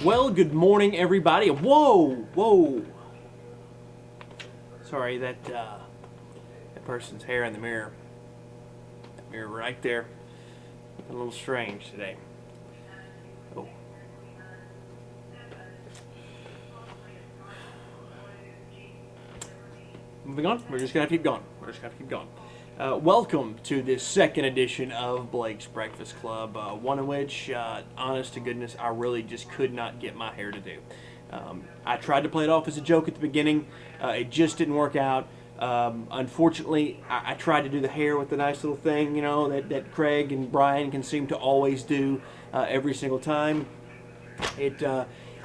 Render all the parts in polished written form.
Well, good morning, everybody. Whoa. Sorry, that person's hair in the mirror. That mirror right there. A little strange today. Oh. Moving on. We're just going to keep going. Welcome to this second edition of Blake's Breakfast Club, one in which, honest to goodness, I really just could not get my hair to do. I tried to play it off as a joke at the beginning. It just didn't work out. Unfortunately, I tried to do the hair with the nice little thing, that Craig and Brian can seem to always do every single time.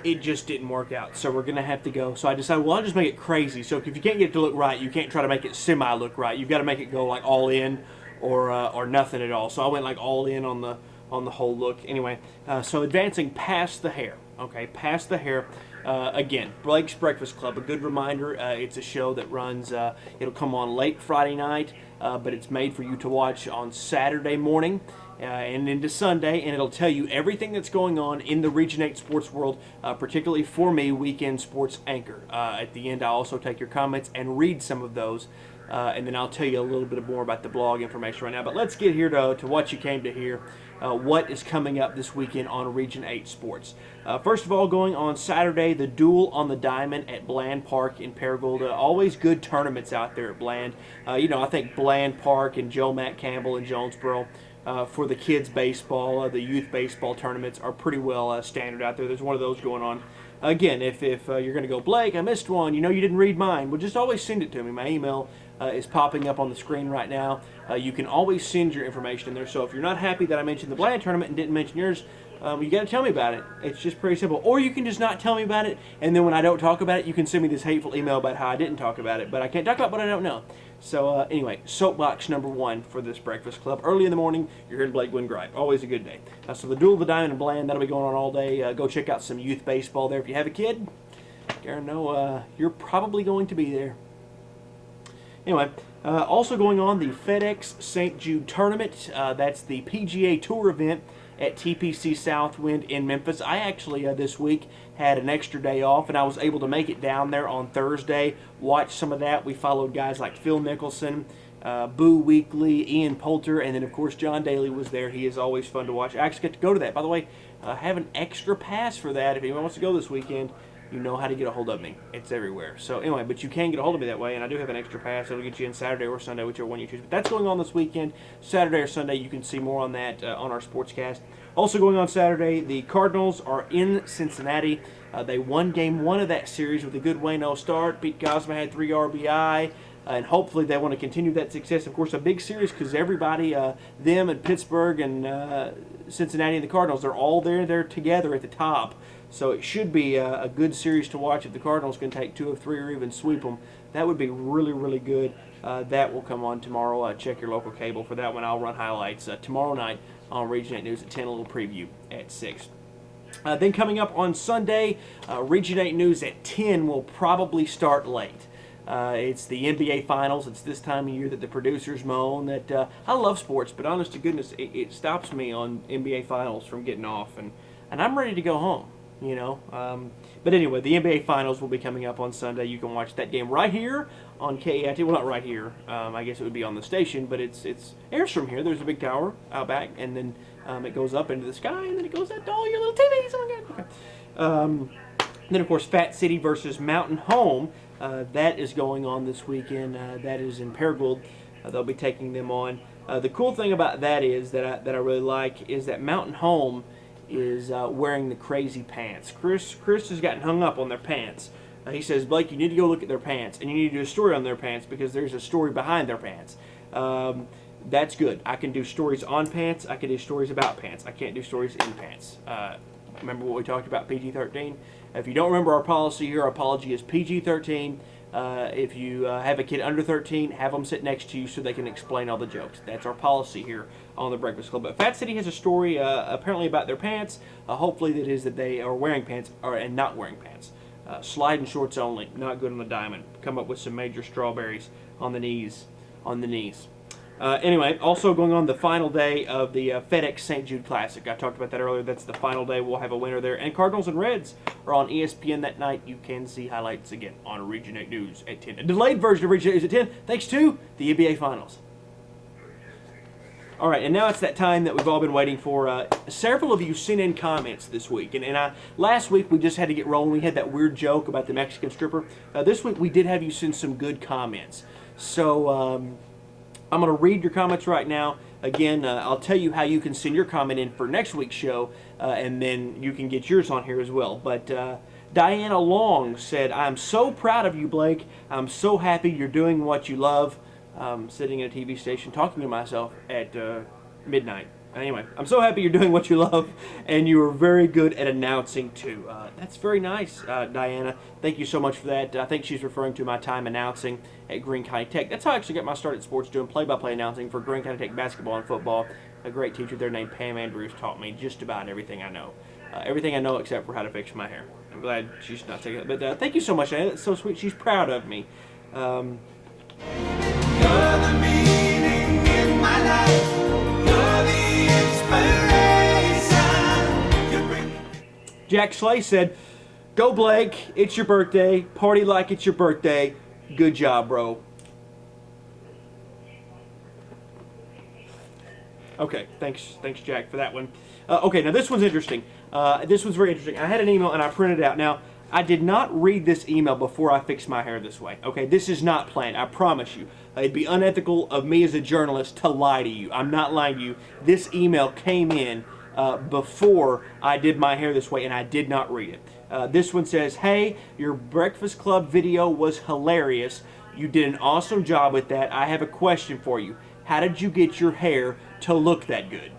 It just didn't work out, so we're going to have to go. So I decided, well, I'll just make it crazy. So if you can't get it to look right, you can't try to make it semi-look right. You've got to make it go like all in or nothing at all. So I went like all in on the whole look. Anyway, so advancing past the hair. Okay, past the hair. Again, Blake's Breakfast Club, a good reminder. It's a show that runs, it'll come on late Friday night, but it's made for you to watch on Saturday morning. And into Sunday, and it'll tell you everything that's going on in the Region 8 sports world, particularly for me, weekend sports anchor. At the end, I'll also take your comments and read some of those, and then I'll tell you a little bit more about the blog information right now. But let's get here to what you came to hear, what is coming up this weekend on Region 8 sports. First of all, going on Saturday, the Duel on the Diamond at Bland Park in Paragould. Always good tournaments out there at Bland. I think Bland Park and Joe Matt Campbell and Jonesboro, for the kids' baseball, the youth baseball tournaments are pretty well standard out there. There's one of those going on. Again, if you're going to go, Blake, I missed one, you didn't read mine, well, just always send it to me. My email is popping up on the screen right now. You can always send your information in there. So if you're not happy that I mentioned the Bland tournament and didn't mention yours, you got to tell me about it. It's just pretty simple. Or you can just not tell me about it, and then when I don't talk about it, you can send me this hateful email about how I didn't talk about it. But I can't talk about what I don't know. So anyway, soapbox number one for this Breakfast Club. Early in the morning, you're hearing Blake Win Gripe. Always a good day. So the Duel of the Diamond and Bland, that'll be going on all day. Go check out some youth baseball there. If you have a kid, Garen, know you're probably going to be there. Anyway, also going on the FedEx St. Jude Tournament. That's the PGA Tour event at TPC Southwind in Memphis. I actually, this week, had an extra day off, and I was able to make it down there on Thursday, watch some of that. We followed guys like Phil Mickelson, Boo Weekley, Ian Poulter, and then, of course, John Daly was there. He is always fun to watch. I actually get to go to that. By the way, I have an extra pass for that. If anyone wants to go this weekend, you know how to get a hold of me. It's everywhere. So anyway, but you can get a hold of me that way, and I do have an extra pass. It'll get you in Saturday or Sunday, whichever one you choose. But that's going on this weekend, Saturday or Sunday. You can see more on that on our sportscast. Also going on Saturday, the Cardinals are in Cincinnati. They won Game 1 of that series with a good Wayno start. Pete Gosma had 3 RBI. And hopefully they want to continue that success. Of course, a big series because everybody, them and Pittsburgh and Cincinnati and the Cardinals, they're all there together at the top. So it should be a good series to watch. If the Cardinals can take 2 of 3 or even sweep them, that would be really, really good. That will come on tomorrow. Check your local cable for that one. I'll run highlights tomorrow night on Region 8 News at 10, a little preview at 6. Then coming up on Sunday, Region 8 News at 10 will probably start late. It's the NBA Finals. It's this time of year that the producers moan that I love sports, but honest to goodness, it stops me on NBA Finals from getting off, and I'm ready to go home, But anyway, the NBA Finals will be coming up on Sunday. You can watch that game right here on KEIT. Well, not right here. I guess it would be on the station, but it's airs from here. There's a big tower out back, and then it goes up into the sky, and then it goes out to all your little TVs. Oh my God. Okay. Then, of course, Fat City versus Mountain Home. That is going on this weekend. That is in Paragould. They'll be taking them on. The cool thing about that is that I really like is that Mountain Home is wearing the crazy pants. Chris has gotten hung up on their pants. He says, Blake, you need to go look at their pants, and you need to do a story on their pants because there's a story behind their pants. That's good. I can do stories on pants. I can do stories about pants. I can't do stories in pants. Remember what we talked about PG-13? If you don't remember our policy here, our policy is PG-13. If you have a kid under 13, have them sit next to you so they can explain all the jokes. That's our policy here on the Breakfast Club. But Fat City has a story apparently about their pants. Hopefully that is that they are wearing pants and not wearing pants. Sliding shorts only, not good on the diamond. Come up with some major strawberries on the knees. Anyway, also going on the final day of the FedEx St. Jude Classic. I talked about that earlier. That's the final day. We'll have a winner there. And Cardinals and Reds are on ESPN that night. You can see highlights again on Region 8 News at 10. A delayed version of Region 8 News at 10, thanks to the NBA Finals. All right, and now it's that time that we've all been waiting for. Several of you sent in comments this week. And last week we just had to get rolling. We had that weird joke about the Mexican stripper. This week we did have you send some good comments. So I'm going to read your comments right now. Again, I'll tell you how you can send your comment in for next week's show, and then you can get yours on here as well. But Diana Long said, "I'm so proud of you, Blake. I'm so happy you're doing what you love." Sitting at a TV station talking to myself at midnight. Anyway, I'm so happy you're doing what you love, and you are very good at announcing too. That's very nice, Diana. Thank you so much for that. I think she's referring to my time announcing at Greene County Tech. That's how I actually got my start at sports, doing play-by-play announcing for Greene County Tech basketball and football. A great teacher there named Pam Andrews taught me just about everything I know. Everything I know except for how to fix my hair. I'm glad she's not taking it. But thank you so much, Diana. That's so sweet. She's proud of me. You're the meaning in my life. You're the inspiration. Jack Slay said, "Go Blake, it's your birthday. Party like it's your birthday. Good job, bro." Okay, thanks Jack for that one. Okay, now this one's interesting. This one's very interesting. I had an email and I printed it out. Now, I did not read this email before I fixed my hair this way. Okay, this is not planned, I promise you. It'd be unethical of me as a journalist to lie to you. I'm not lying to you. This email came in before I did my hair this way, and I did not read it. This one says, "Hey, your Breakfast Club video was hilarious. You did an awesome job with that. I have a question for you. How did you get your hair to look that good?"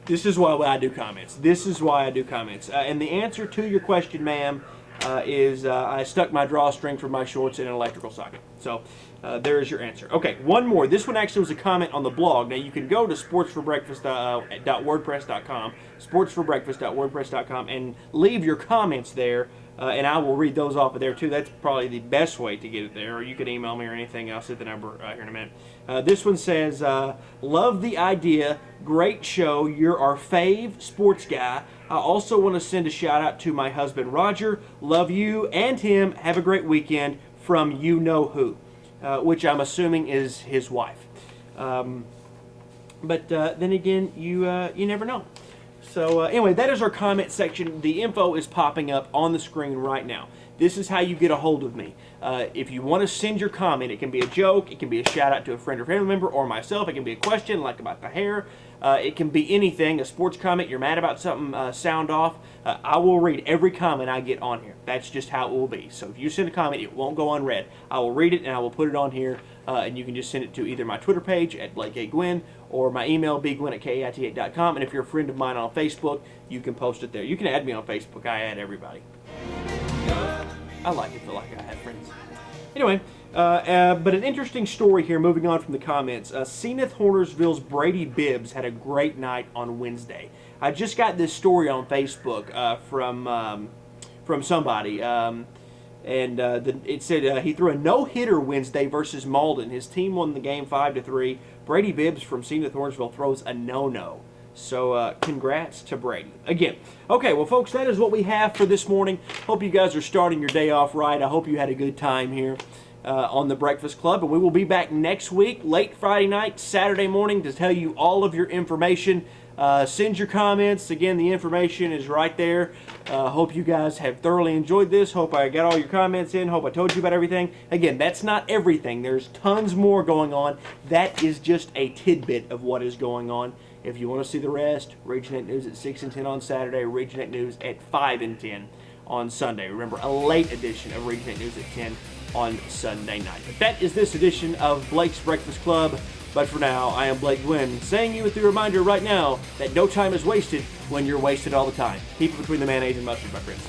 This is why I do comments. This is why I do comments. And the answer to your question, ma'am, is I stuck my drawstring for my shorts in an electrical socket. So there is your answer. Okay, one more. This one actually was a comment on the blog. Now you can go to sportsforbreakfast.wordpress.com, sportsforbreakfast.wordpress.com, and leave your comments there. And I will read those off of there too. That's probably the best way to get it there. Or you can email me or anything. I'll set the number here in a minute. This one says, "Love the idea. Great show. You're our fave sports guy. I also want to send a shout out to my husband Roger. Love you and him. Have a great weekend from you know who," which I'm assuming is his wife. But then again, you never know. So anyway, that is our comment section. The info is popping up on the screen right now. This is how you get a hold of me. If you want to send your comment, it can be a joke, it can be a shout out to a friend or family member or myself, it can be a question like about the hair, it can be anything, a sports comment, you're mad about something, sound off. I will read every comment I get on here. That's just how it will be. So if you send a comment, it won't go unread. I will read it and I will put it on here, and you can just send it to either my Twitter page at Blake A. Gwynn or my email, bgwynn@kait8.com. And if you're a friend of mine on Facebook, you can post it there. You can add me on Facebook. I add everybody. I like to feel like I have friends. Anyway, but an interesting story here, moving on from the comments. Zenith Hornersville's Brady Bibbs had a great night on Wednesday. I just got this story on Facebook from somebody. It said he threw a no-hitter Wednesday versus Malden. His team won the game 5-3. Brady Bibbs from Zenith Hornersville throws a no-no. So congrats to Brady. Again, okay, well, folks, that is what we have for this morning. Hope you guys are starting your day off right. I hope you had a good time here on the Breakfast Club. And we will be back next week, late Friday night, Saturday morning, to tell you all of your information. Send your comments. Again, the information is right there. Hope you guys have thoroughly enjoyed this. Hope I got all your comments in. Hope I told you about everything. Again, that's not everything. There's tons more going on. That is just a tidbit of what is going on. If you want to see the rest, Region 8 News at 6 and 10 on Saturday, Region 8 News at 5 and 10 on Sunday. Remember, a late edition of Region 8 News at 10 on Sunday night. But that is this edition of Blake's Breakfast Club. But for now, I am Blake Gwynn, saying you with the reminder right now that no time is wasted when you're wasted all the time. Keep it between the mayonnaise and mustard, my friends.